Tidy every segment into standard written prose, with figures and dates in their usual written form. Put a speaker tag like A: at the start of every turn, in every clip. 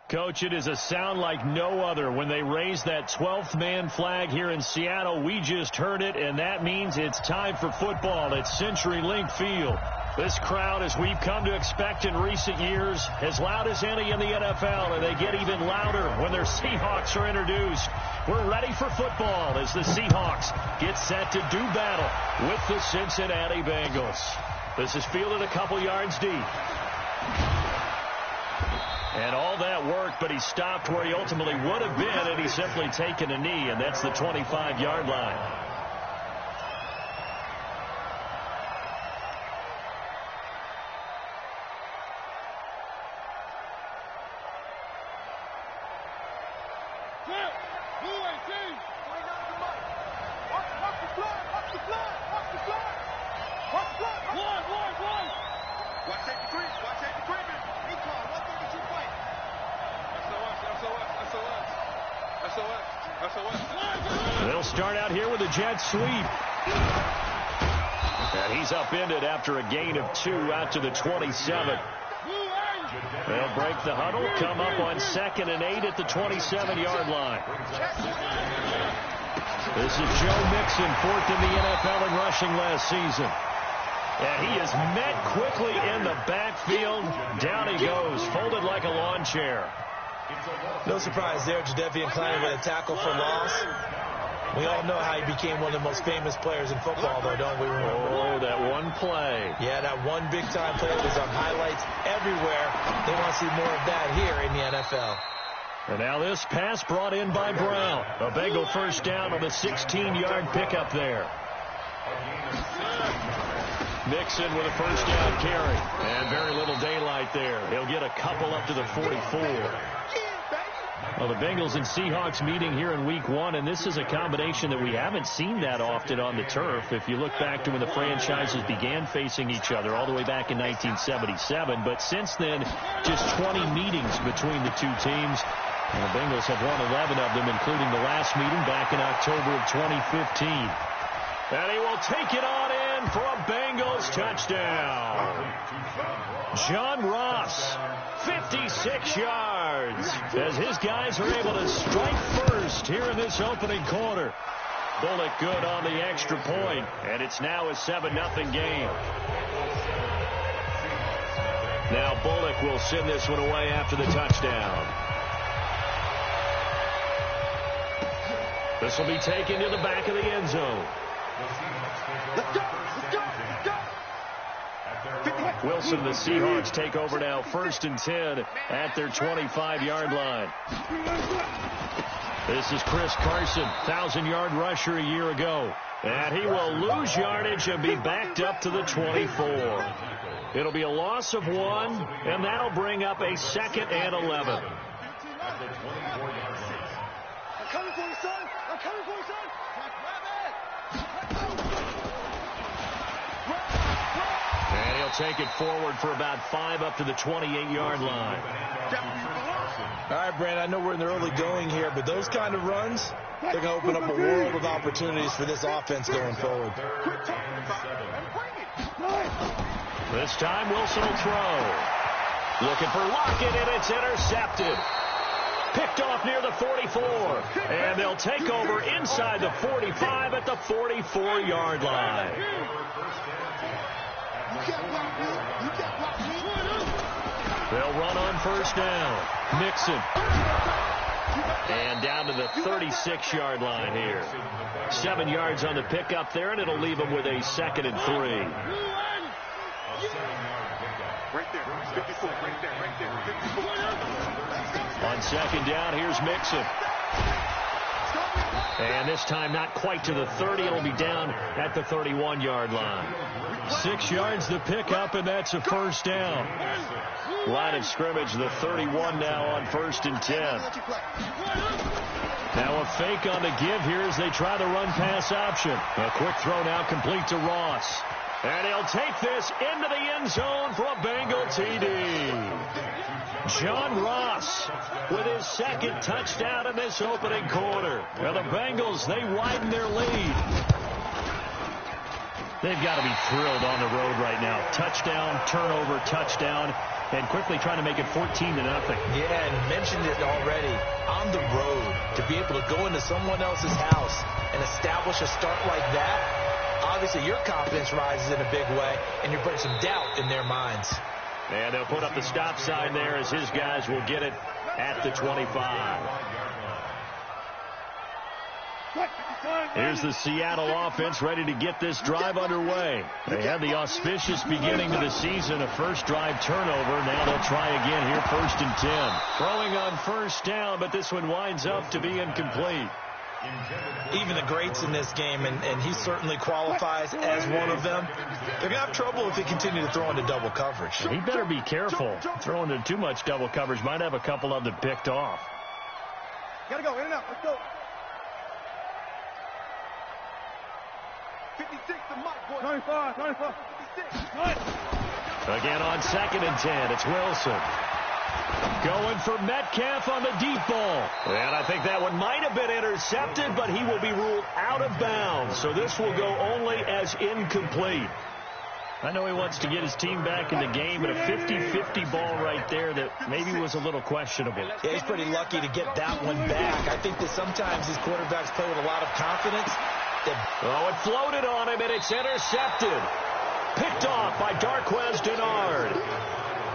A: Coach, it is a sound like no other when they raise that 12th man flag here in Seattle. We just heard it, and that means it's time for football at CenturyLink Field. This crowd, as we've come to expect in recent years, as loud as any in the NFL, and they get even louder when their Seahawks are introduced. We're ready for football as the Seahawks get set to do battle with the Cincinnati Bengals. This is fielded a couple yards deep. And all that work, but he stopped where he ultimately would have been, and he's simply taken a knee, and that's the 25-yard line. They'll start out here with a jet sweep. And he's upended after a gain of 2 out to the 27. They'll break the huddle, come up on 2nd and 8 at the 27-yard line. This is Joe Mixon, 4th in the NFL in rushing last season. And he is met quickly in the backfield. Down he goes, folded like a lawn chair.
B: No surprise there, Jadeveon Clowney with a tackle for loss. We all know how he became one of the most famous players in football, though, don't we?
A: Oh, that one play.
B: Yeah, that one big-time play was on highlights everywhere. They want to see more of that here in the NFL.
A: And now this pass brought in by Brown. A Bengal first down on the 16-yard pickup there. Mixon with a first down carry. And very little daylight there. He'll get a couple up to the 44. Well, the Bengals and Seahawks meeting here in Week 1, and this is a combination that we haven't seen that often on the turf. If you look back to when the franchises began facing each other all the way back in 1977. But since then, just 20 meetings between the two teams. And the Bengals have won 11 of them, including the last meeting back in October of 2015. And he will take it on in for a Bengals touchdown. John Ross, 56 yards, as his guys are able to strike first here in this opening quarter. Bullock good on the extra point, and it's now a 7-0 game. Now Bullock will send this one away after the touchdown. This will be taken to the back of the end zone.
C: Let's go! Let's go! Let's go!
A: Wilson, the Seahawks take over now, 1st and 10 at their 25-yard line. This is Chris Carson, 1,000-yard rusher a year ago. And he will lose yardage and be backed up to the 24. It'll be a loss of 1, and that'll bring up a 2nd and 11.
C: I'm coming for you, son! I'm coming for you, son!
A: And he'll take it forward for about 5 up to the 28-yard line.
B: All right, Brandon, I know we're in the early going here, but those kind of runs, they're going to open up a world of opportunities for this offense going forward.
A: This time Wilson will throw. Looking for Lockett, and it's intercepted. Picked off near the 44. And they'll take over inside the 45 at the 44-yard line. They'll run on first down. Mixon. And down to the 36-yard line here. 7 yards on the pickup there, and it'll leave them with a 2nd and 3.
C: Right there, 54, right there, 54.
A: On 2nd down, here's Mixon. And this time not quite to the 30. It'll be down at the 31-yard line. 6 yards the pickup, and that's a first down. Line of scrimmage, the 31 now on 1st and 10. Now a fake on the give here as they try the run-pass option. A quick throw now complete to Ross. And he'll take this into the end zone for a Bengal TD. John Ross with his 2nd touchdown in this opening quarter. And the Bengals, they widen their lead. They've got to be thrilled on the road right now. Touchdown, turnover, touchdown. and quickly trying to make it 14-0.
B: Yeah, and mentioned it already. On the road, to be able to go into someone else's house and establish a start like that, obviously your confidence rises in a big way, and you're putting some doubt in their minds.
A: And they'll put up the stop sign there as his guys will get it at the 25. Here's the Seattle offense ready to get this drive underway. They had the auspicious beginning to the season, a first drive turnover. Now they'll try again here, 1st and 10. Throwing on first down, but this one winds up to be incomplete.
B: Even the greats in this game, and he certainly qualifies as one of them, they're going to have trouble if they continue to throw into double coverage.
A: He better be careful. Throwing into too much double coverage might have a couple of them picked off.
C: Gotta go, in and out, let's go. 56 to Mike, boy. 95, 56.
A: Again on 2nd and 10, it's Wilson. Going for Metcalf on the deep ball. And I think that one might have been intercepted, but he will be ruled out of bounds. So this will go only as incomplete. I know he wants to get his team back in the game, but a 50-50 ball right there that maybe was a little questionable.
B: Yeah, he's pretty lucky to get that one back. I think that sometimes these quarterbacks play with a lot of confidence.
A: Oh, it floated on him, and it's intercepted. Picked off by Darquez Denard.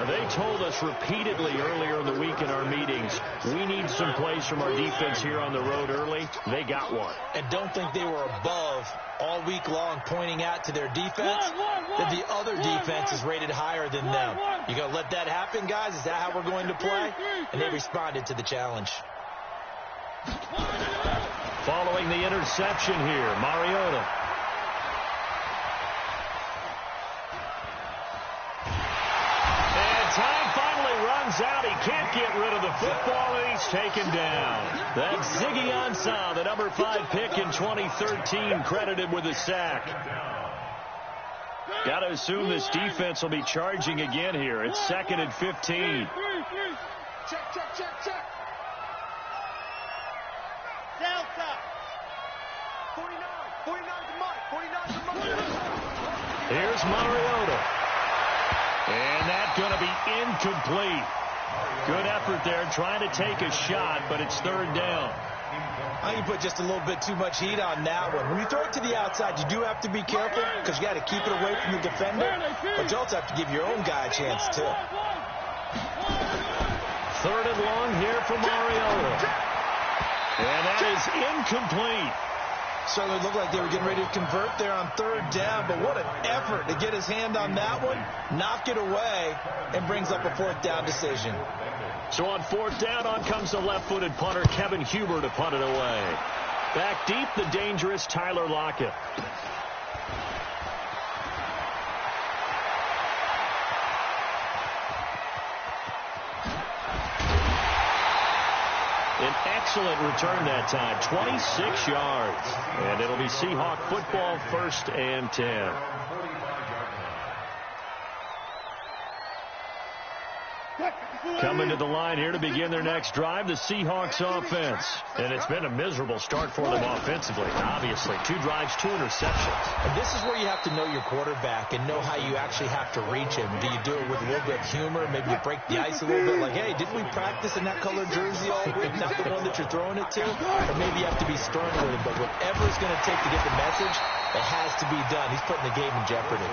A: They told us repeatedly earlier in the week in our meetings, we need some plays from our defense here on the road early. They got one.
B: And don't think they were above all week long pointing out to their defense that the other defense is rated higher than them. You going to let that happen, guys? Is that how we're going to play? And they responded to the challenge.
A: Following the interception here, Mariota. Time finally runs out. He can't get rid of the football, and he's taken down. That's Ziggy Ansah, the number 5 pick in 2013, credited with a sack. Got to assume this defense will be charging again here. It's 2nd and 15.
C: Check. 49 to Mike.
A: Here's Mariota. And that's going to be incomplete. Good effort there, trying to take a shot, but it's 3rd down.
B: I think you put just a little bit too much heat on that one. When you throw it to the outside, you do have to be careful because you got to keep it away from the defender, but you also have to give your own guy a chance, too.
A: 3rd and long here for Mariota. And that is incomplete.
B: Certainly looked like they were getting ready to convert there on 3rd down, but what an effort to get his hand on that one, knock it away, and brings up a 4th down decision.
A: So on 4th down, on comes the left-footed punter, Kevin Huber, to punt it away. Back deep, the dangerous Tyler Lockett. An excellent return that time, 26 yards. And it'll be Seahawk football, 1st and 10. Coming to the line here to begin their next drive, the Seahawks offense. And it's been a miserable start for them offensively, obviously. 2 drives, 2 interceptions.
B: And this is where you have to know your quarterback and know how you actually have to reach him. Do you do it with a little bit of humor? Maybe you break the ice a little bit, like, hey, didn't we practice in that colored jersey all week, not the one that you're throwing it to? Or maybe you have to be stern with him. But whatever it's going to take to get the message, it has to be done. He's putting the game in jeopardy.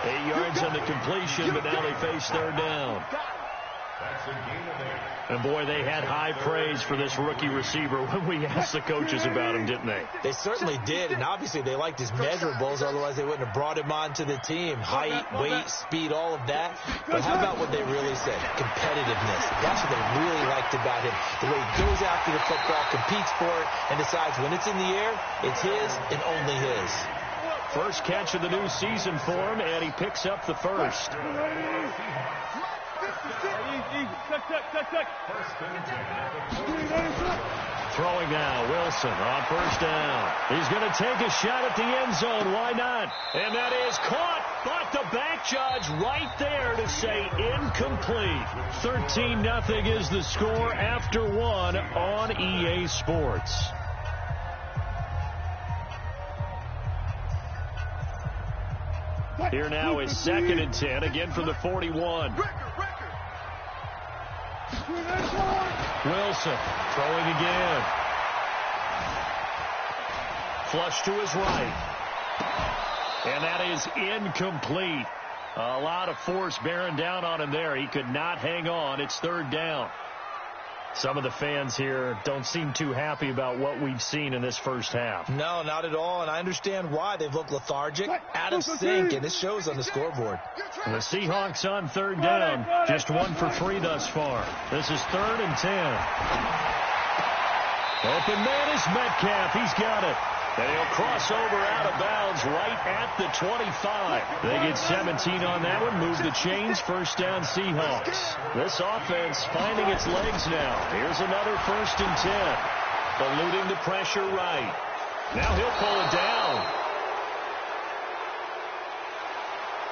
A: 8 yards on the completion, but now they face 3rd down. And, boy, they had high praise for this rookie receiver when we asked the coaches about him, didn't they?
B: They certainly did, and obviously they liked his measurables. Otherwise, they wouldn't have brought him onto the team. Height, weight, speed, all of that. But how about what they really said? Competitiveness. That's what they really liked about him. The way he goes after the football, competes for it, and decides when it's in the air, it's his and only his.
A: First catch of the new season for him, and he picks up the 1st. Throwing now, Wilson on 1st down. He's going to take a shot at the end zone. Why not? And that is caught, but the back judge right there to say incomplete. 13-0 is the score after 1 on EA Sports. Here now is 2nd and 10, again from the 41. Wilson throwing again. Flush to his right. And that is incomplete. A lot of force bearing down on him there. He could not hang on. It's third down. Some of the fans here don't seem too happy about what we've seen in this first half.
B: No, not at all, and I understand why. They've looked lethargic, out of sync, and this shows on the scoreboard.
A: The Seahawks on third down, just 1 for 3 thus far. This is 3rd and 10. Open man is Metcalf. He's got it. And he'll cross over out of bounds right at the 25. They get 17 on that one, move the chains, first down Seahawks. This offense finding its legs now. Here's another 1st and 10. Eluding the pressure right. Now he'll pull it down.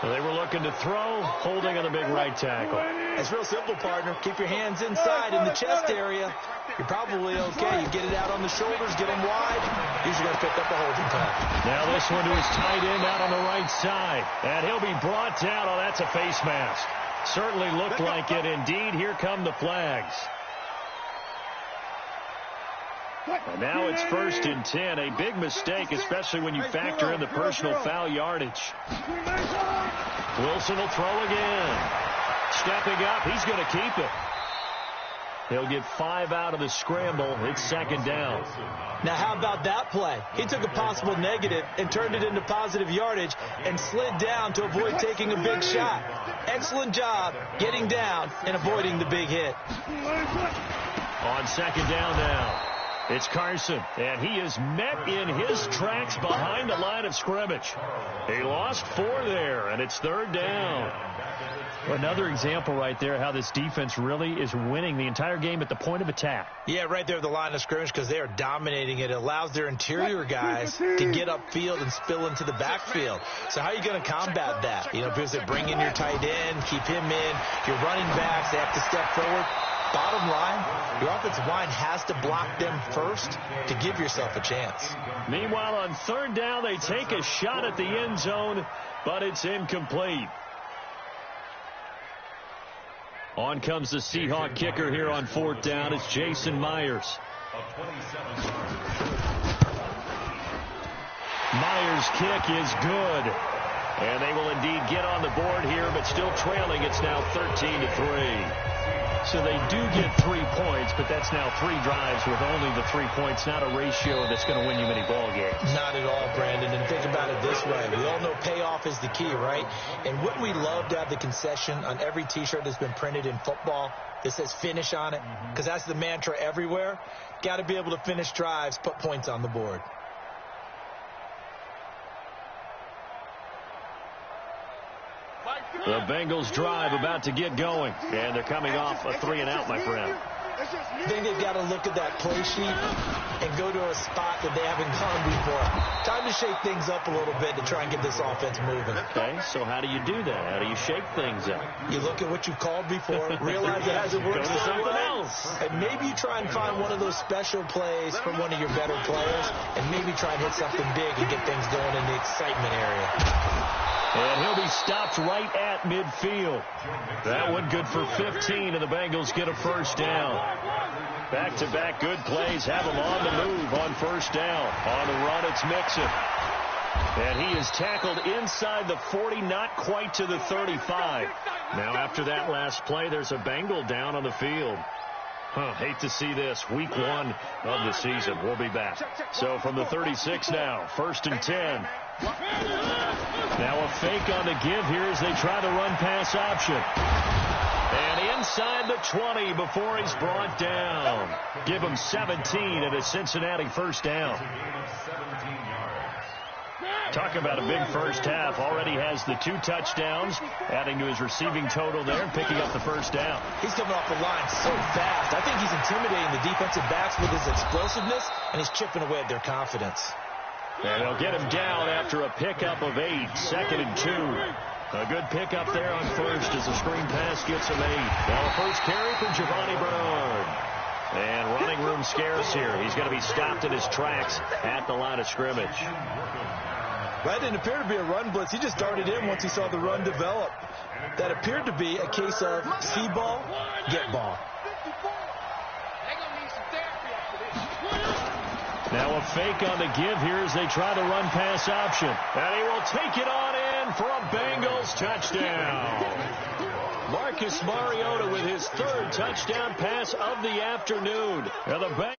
A: Well, they were looking to throw, holding on the big right tackle.
B: It's real simple, partner. Keep your hands inside in the chest area. You're probably okay. You get it out on the shoulders, get them wide. Usually going to pick up a holding pass.
A: Now this one to his tight end out on the right side. And he'll be brought down. Oh, that's a face mask. Certainly looked like it. Indeed, here come the flags. And now it's 1st and 10. A big mistake, especially when you factor in the personal foul yardage. Wilson will throw again. Stepping up, he's going to keep it. He'll get 5 out of the scramble. It's 2nd down.
B: Now, how about that play? He took a possible negative and turned it into positive yardage and slid down to avoid taking a big shot. Excellent job getting down and avoiding the big hit.
A: On 2nd down now. It's Carson, and he is met in his tracks behind the line of scrimmage. He lost 4 there, and it's 3rd down. Another example right there how this defense really is winning the entire game at the point of attack.
B: Yeah, right there at the line of scrimmage because they are dominating it. It allows their interior guys to get upfield and spill into the backfield. So how are you going to combat that? You know, because they bring in your tight end, keep him in. Your running backs, they have to step forward. Bottom line, your offensive line has to block them first to give yourself a chance.
A: Meanwhile, on 3rd down, they take a shot at the end zone, but it's incomplete. On comes the Seahawk kicker here on 4th down. It's Jason Myers. Myers' kick is good. And they will indeed get on the board here, but still trailing. It's now 13-3. So they do get 3 points, but that's now 3 drives with only the 3 points. Not a ratio that's going to win you many ball games.
B: Not at all, Brandon. And think about it this way. We all know payoff is the key, right? And wouldn't we love to have the concession on every T-shirt that's been printed in football that says finish on it? Because that's the mantra everywhere. Got to be able to finish drives, put points on the board.
A: The Bengals drive about to get going, and they're coming off a 3-and-out, my friend.
B: I think they've got to look at that play sheet and go to a spot that they haven't gone before. Time to shake things up a little bit to try and get this offense moving.
A: Okay, so how do you do that? How do you shake things up?
B: You look at what you've called before, realize it hasn't worked
A: Go to something
B: well,
A: else.
B: and maybe you try and find one of those special plays from one of your better players, and maybe try and hit something big and get things going in the excitement area.
A: And he'll be stopped right at midfield. That one good for 15, and the Bengals get a 1st down. Back-to-back good plays have them on the move on 1st down. On the run, it's Mixon. And he is tackled inside the 40, not quite to the 35. Now, after that last play, there's a Bengal down on the field. Hate to see this. Week 1 of the season. We'll be back. So from the 36 now, 1st and 10. Now a fake on the give here as they try the run-pass option. And inside the 20 before he's brought down. Give him 17 and a Cincinnati 1st down. Talk about a big first half. Already has the 2 touchdowns, adding to his receiving total there and picking up the 1st down.
B: He's coming off the line so fast. I think he's intimidating the defensive backs with his explosiveness, and he's chipping away at their confidence.
A: And they'll get him down after a pickup of 8, 2nd and 2. A good pickup there on 1st as the screen pass gets him 8. Now a 1st carry for Giovanni Bernard. And running room scarce here. He's going to be stopped in his tracks at the line of scrimmage.
B: That didn't appear to be a run blitz. He just darted in once he saw the run develop. That appeared to be a case of see ball, get ball.
A: Now a fake on the give here as they try to run pass option. And he will take it on in for a Bengals touchdown. Marcus Mariota with his third touchdown pass of the afternoon. And the